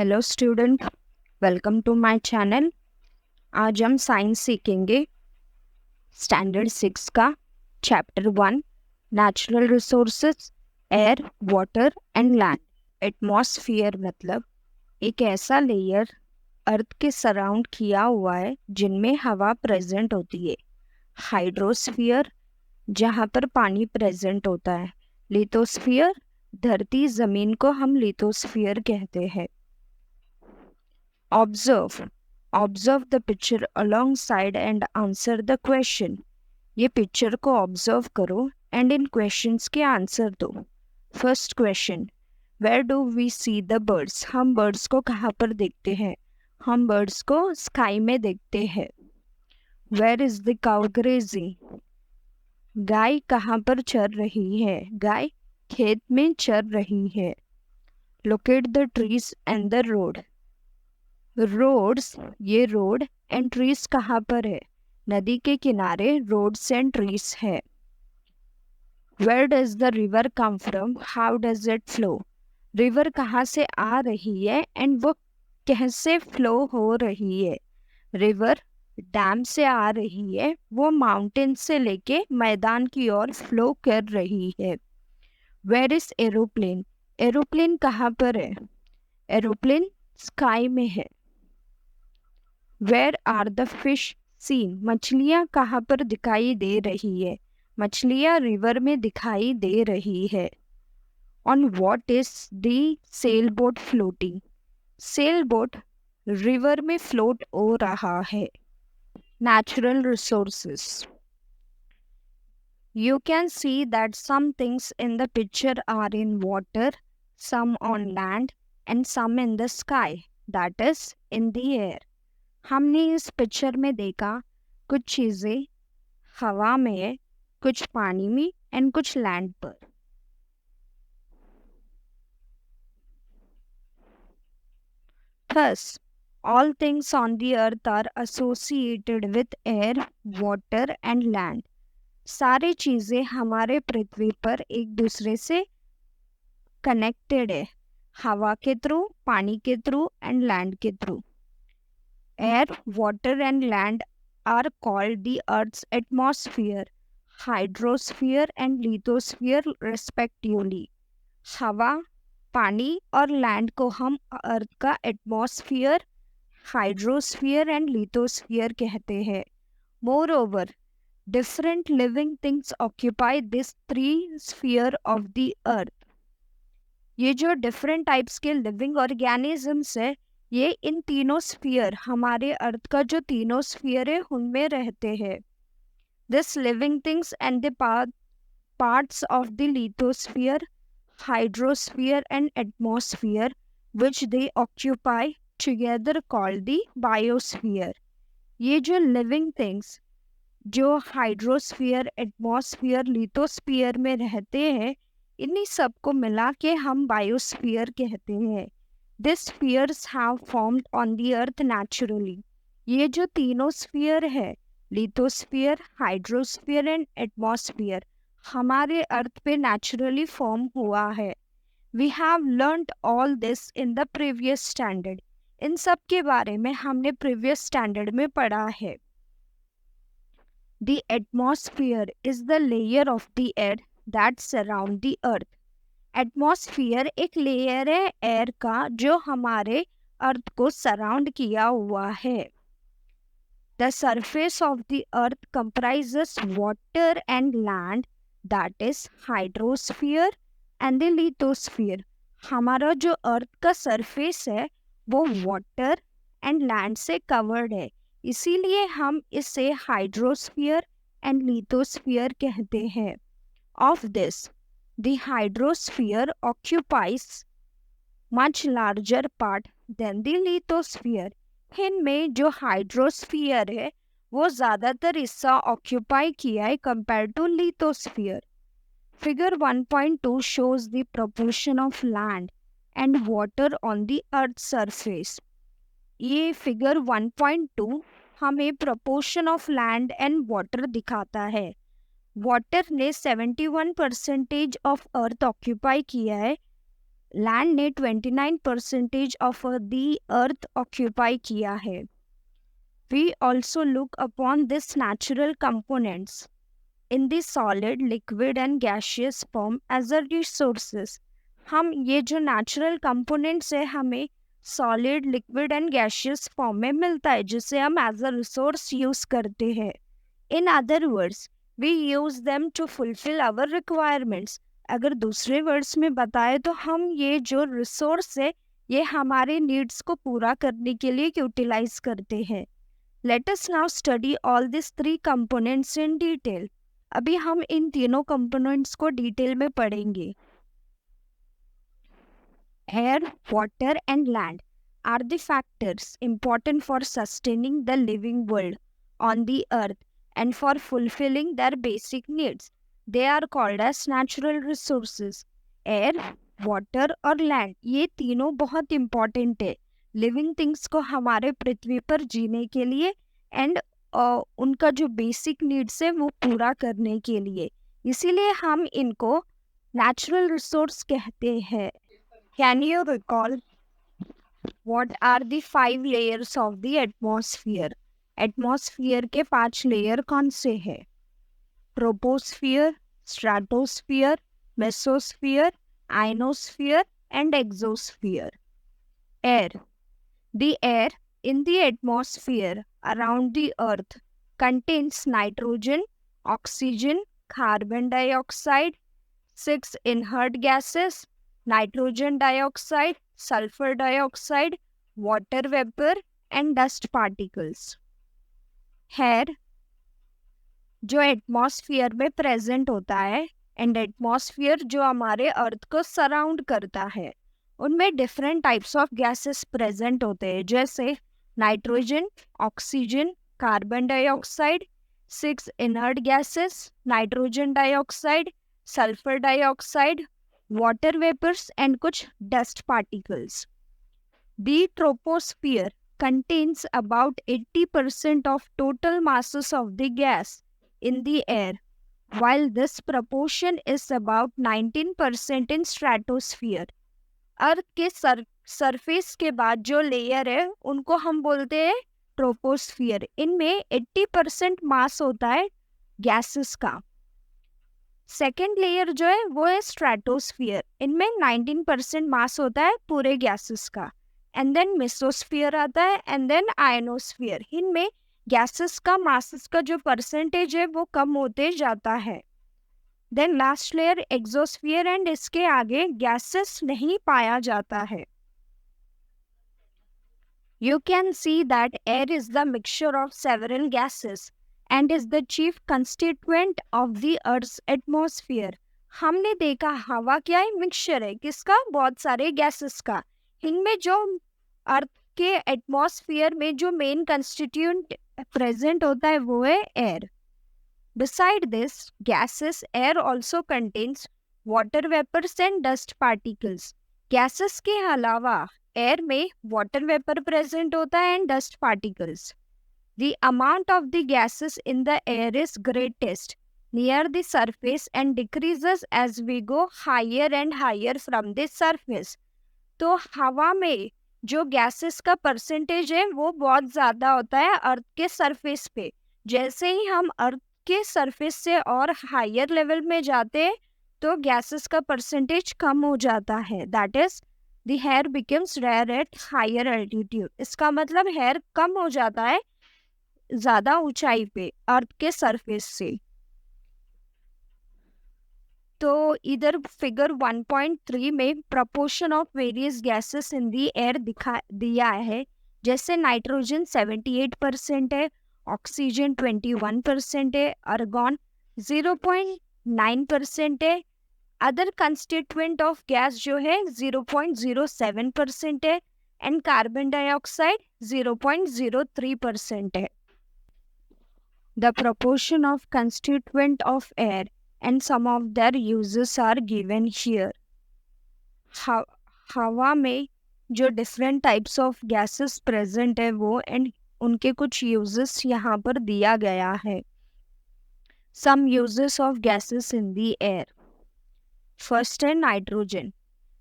Hello student, welcome to my channel. आज हम science सीखेंगे स्टैंडर्ड 6 का chapter 1 natural resources, air, water and land. Atmosphere मतलब एक ऐसा लेयर अर्थ के सराउंड किया हुआ है जिनमें हवा प्रेजेंट होती है। हाइड्रोस्फीयर जहाँ पर पानी प्रेजेंट होता है। लिथोस्फीयर धरती ज़मीन को हम लिथोस्फीयर कहते हैं। Observe the picture alongside and answer the question. ये पिक्चर को ऑब्जर्व करो एंड इन क्वेश्चंस के आंसर दो। First question, where do we see the birds? हम बर्ड्स को कहाँ पर देखते हैं? हम बर्ड्स को स्काई में देखते हैं। Where is the cow grazing? गाय कहाँ पर चर रही है? गाय खेत में चर रही है। Locate the trees and the road. Roads, ये रोड एंड ट्रीज कहाँ पर है? नदी के किनारे रोड्स एंड ट्रीज है। Where does the river come from? How does it flow? River कहाँ से आ रही है एंड वो कैसे फ्लो हो रही है? रिवर डैम से आ रही है, वो माउंटेन से लेके मैदान की ओर फ्लो कर रही है। Where is aeroplane? एरोप्लेन कहाँ पर है? एरोप्लेन स्काई में है। Where are the fish seen? मछलियाँ कहाँ पर दिखाई दे रही है? मछलियाँ रिवर में दिखाई दे रही है। On what is the sail boat floating? Sail boat river में फ्लोट हो रहा है। Natural resources, you can see that some things in the picture are in water, some on land and some in the sky, that is in the air. हमने इस picture में देखा कुछ चीज़ें हवा में है, कुछ पानी में एंड कुछ लैंड पर। Thus, all things on the earth are associated with air, water and land. सारी चीज़ें हमारे पृथ्वी पर एक दूसरे से कनेक्टेड है, हवा के थ्रू, पानी के थ्रू एंड लैंड के through. Air, water and land are called the earth's atmosphere, hydrosphere and lithosphere respectively. हवा, पानी और लैंड को हम अर्थ का एटमॉस्फेयर, हाइड्रोस्फीयर एंड लिथोस्फीयर कहते हैं। More over, different living things occupy this three sphere of the earth. ये जो डिफरेंट टाइप्स के लिविंग ऑर्गेनिजम्स है, ये इन तीनों स्फीयर, हमारे अर्थ का जो तीनों स्फीयर है उनमें रहते हैं। This living things and the parts of the lithosphere, hydrosphere and atmosphere which they occupy together called the biosphere. ये जो लिविंग थिंग्स जो हाइड्रोस्फीयर, एटमॉस्फेयर, लिथोस्फीयर में रहते हैं, इन्हीं सब को मिला के हम बायोस्फीयर कहते हैं। This spheres have formed on the earth naturally. ये जो तीनों स्फीयर है, लिथोस्फीयर, हाइड्रोस्फीयर एंड एटमॉस्फेयर, हमारे अर्थ पे नेचुरली फॉर्म हुआ है। We have learned all this in the previous standard. इन सब के बारे में हमने प्रीवियस स्टैंडर्ड में पढ़ा है। The atmosphere is the layer of the air that surround the earth. Atmosphere एक लेयर है एयर का जो हमारे अर्थ को सराउंड किया हुआ है। The surface of the earth comprises water and land, that is hydrosphere and the lithosphere. हमारा जो अर्थ का सरफेस है वो वाटर एंड लैंड से कवर्ड है, इसीलिए हम इसे हाइड्रोस्फीयर एंड लिथोस्फीयर कहते हैं। Of this, the hydrosphere occupies much larger part than the lithosphere. इनमें जो हाइड्रोस्फीयर है वो ज़्यादातर हिस्सा ऑक्यूपाई किया है compare to lithosphere. Figure 1.2 shows the proportion of land and water on the earth's surface. ये फिगर 1.2 हमें proportion of land and water दिखाता है। वाटर ने 71% ऑफ अर्थ ऑक्यूपाई किया है लैंड ने 29% ऑफ द अर्थ ऑक्यूपाई किया है। We also look upon this natural components in the solid, liquid and gaseous form as a resources. हम ये जो नेचुरल कंपोनेंट्स है हमें solid, liquid and gaseous form में मिलता है, जिसे हम एज अ रिसोर्स यूज करते हैं। In other words we use them to fulfil our requirements. अगर दूसरे वर्ड्स में बताए तो हम ये जो रिसोर्स है ये हमारे नीड्स को पूरा करने के लिए यूटिलाइज करते हैं। Let us now study all this 3 components in detail. अभी हम इन तीनों कंपोनेंट्स को डिटेल में पढ़ेंगे। Air, water and land are the factors important for sustaining the living world on the earth and for fulfilling their basic needs. They are called as natural resources. Air, water और land ये तीनों बहुत important है living things को हमारे पृथ्वी पर जीने के लिए एंड उनका जो बेसिक नीड्स है वो पूरा करने के लिए, इसीलिए हम इनको नेचुरल रिसोर्स कहते हैं। Can you recall What are the 5 layers of the atmosphere? Atmosphere के 5 लेयर कौन से हैं? Troposphere, stratosphere, mesosphere, ionosphere and exosphere. Air. The air in the atmosphere around the earth contains nitrogen, oxygen, carbon dioxide, 6 inert gases, nitrogen dioxide, sulfur dioxide, water vapor and dust particles. Air जो atmosphere में present होता है and atmosphere जो हमारे अर्थ को surround करता है, उनमें different types of gases present होते हैं, जैसे nitrogen, oxygen, carbon dioxide, 6 inert gases, nitrogen dioxide, sulphur dioxide, water vapours and कुछ dust particles. The troposphere contains about 80% of total masses of the gas in the air, while this proportion is about 19% in stratosphere. अर्थ के surface के बाद जो layer है उनको हम बोलते हैं ट्रोपोस्फियर। इनमें 80% मास होता है गैसेस का। सेकेंड लेयर जो है वो है स्ट्रेटोस्फियर, इनमें 19% मास होता है पूरे गैसेस का। एंड देन मेसोस्फियर आता है एंड देन आयनोस्फियर, इनमें गैसेस का मासेस का जो परसेंटेज है वो कम होते जाता है। Then last layer exosphere and इसके आगे गैसेस नहीं पाया जाता है। You can see that air is the mixture of several gases and is the chief constituent of the Earth's atmosphere. हमने देखा हवा क्या है, मिक्सचर है किसका, बहुत सारे गैसेस का। इनमें जो अर्थ के एटमॉस्फेयर में जो मेन कंस्टिट्यूएंट प्रेजेंट होता है वो है air. Beside this gases, air also contains water vapors and dust particles. Gases के अलावा एयर में वाटर वेपर प्रेजेंट होता है and dust particles. The amount of the gases in the air is greatest near the surface and decreases as we go higher and higher from the surface. तो हवा में जो gases का percentage है वो बहुत ज़्यादा होता है अर्थ के सरफेस पे। जैसे ही हम अर्थ के सरफेस से और हायर लेवल में जाते हैं तो गैसेस का परसेंटेज कम हो जाता है। That is the air becomes rare at higher altitude. इसका मतलब हेयर कम हो जाता है ज्यादा ऊंचाई पे अर्थ के सरफेस से। तो इधर फिगर 1.3 में proportion of various gases in the air दिया है, जैसे नाइट्रोजन 78% है, ऑक्सीजन 21% है, आर्गन 0.9% है, अदर कंस्टिट्यूएंट ऑफ गैस जो है 0.07% है एंड कार्बन डाइऑक्साइड 0.03% है। The proportion of constituent of air and some of their uses are given here. हवा में जो different types of gases present है वो and उनके कुछ uses यहाँ पर दिया गया है। Some uses of gases in the air. First है nitrogen.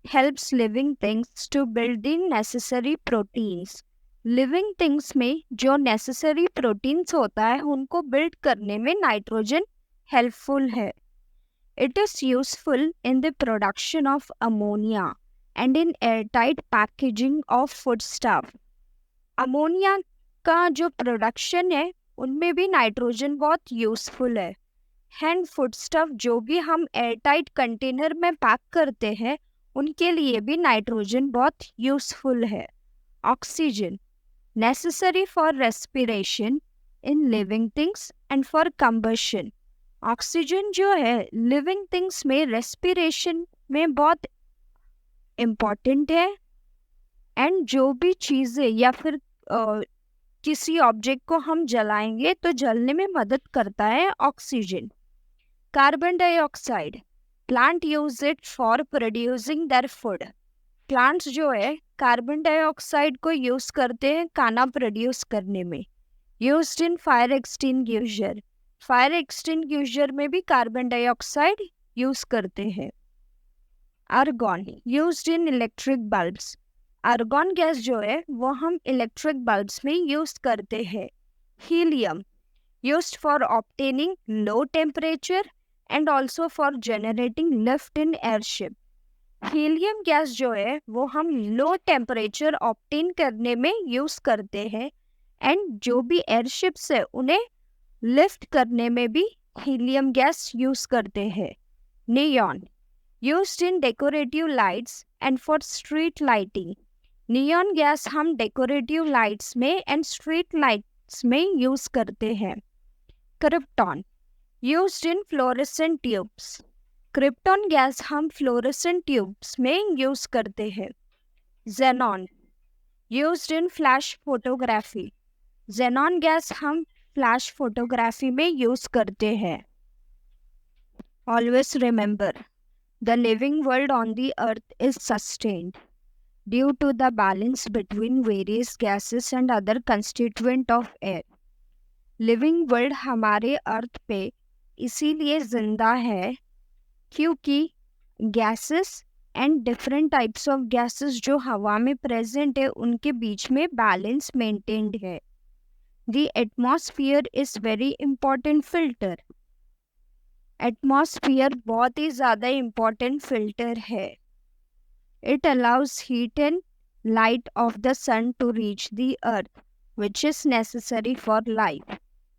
helps living things to build the necessary proteins. Living things में जो नेसेसरी प्रोटीन्स होता है उनको बिल्ड करने में नाइट्रोजन हेल्पफुल है. It is useful in the production of ammonia and in airtight packaging of foodstuff. Ammonia का जो प्रोडक्शन है उनमें भी नाइट्रोजन बहुत यूजफुल है. हैंड फूडस्टफ जो भी हम एयरटाइट कंटेनर में पैक करते हैं उनके लिए भी नाइट्रोजन बहुत यूजफुल है. Oxygen necessary for respiration in living things and for combustion. Oxygen जो है लिविंग थिंग्स में रेस्पिरेशन में बहुत इम्पॉर्टेंट है. एंड जो भी चीज़ें या फिर किसी ऑब्जेक्ट को हम जलाएंगे तो जलने में मदद करता है oxygen. Carbon dioxide plant use it for producing their food. Plants जो है कार्बन डाइऑक्साइड को यूज करते हैं खाना प्रोड्यूस करने में. Used in fire extinguisher. Fire extinguisher में भी कार्बन डाइऑक्साइड यूज करते हैं. Argon used in electric bulbs. Argon gas जो है वो हम इलेक्ट्रिक बल्ब्स में यूज करते हैं. Helium used for obtaining low temperature and also for generating lift in airship. Helium gas जो है वो हम लो टेम्परेचर ऑब्टेन करने में यूज करते हैं एंड जो भी एयरशिप्स है उन्हें लिफ्ट करने में भी हीलियम गैस यूज करते हैं. Neon used in decorative lights and for street lighting. Neon gas हम डेकोरेटिव लाइट्स में एंड स्ट्रीट लाइट्स में यूज करते हैं. Krypton used in fluorescent tubes. Krypton gas हम फ्लोरेसेंट ट्यूब्स में यूज करते हैं. Xenon used in flash photography. Xenon gas हम फ्लैश फोटोग्राफी में यूज करते हैं. Always remember the living world on the earth is sustained due to the balance between various gases and other constituent of air. Living world हमारे अर्थ पे इसीलिए जिंदा है क्योंकि gases and different types of gases जो हवा में प्रेजेंट है उनके बीच में बैलेंस मेंटेन्ड है. The atmosphere is very important filter. Atmosphere बहुत ही ज़्यादा इम्पॉर्टेंट फिल्टर है. It allows heat and light of the sun to reach the earth, which is necessary for life.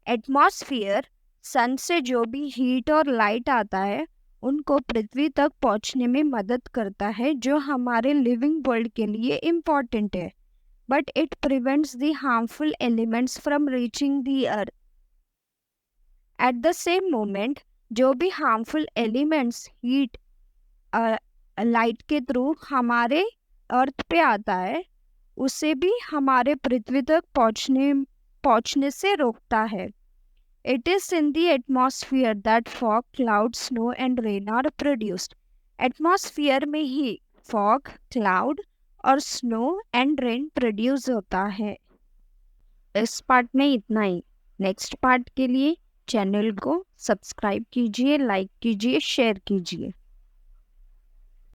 Atmosphere sun से जो भी हीट और light आता है उनको पृथ्वी तक पहुंचने में मदद करता है जो हमारे लिविंग वर्ल्ड के लिए इम्पॉर्टेंट है. But it prevents the harmful elements from reaching the earth. At the same moment, जो भी harmful elements हीट लाइट के थ्रू हमारे अर्थ पे आता है उसे भी हमारे पृथ्वी तक पहुंचने से रोकता है. It is in the atmosphere that fog, cloud, snow and rain are produced. Atmosphere में ही फॉग, क्लाउड और स्नो एंड रेन प्रोड्यूस होता है. इस पार्ट में इतना ही. नेक्स्ट पार्ट के लिए चैनल को सब्सक्राइब कीजिए, लाइक कीजिए, शेयर कीजिए.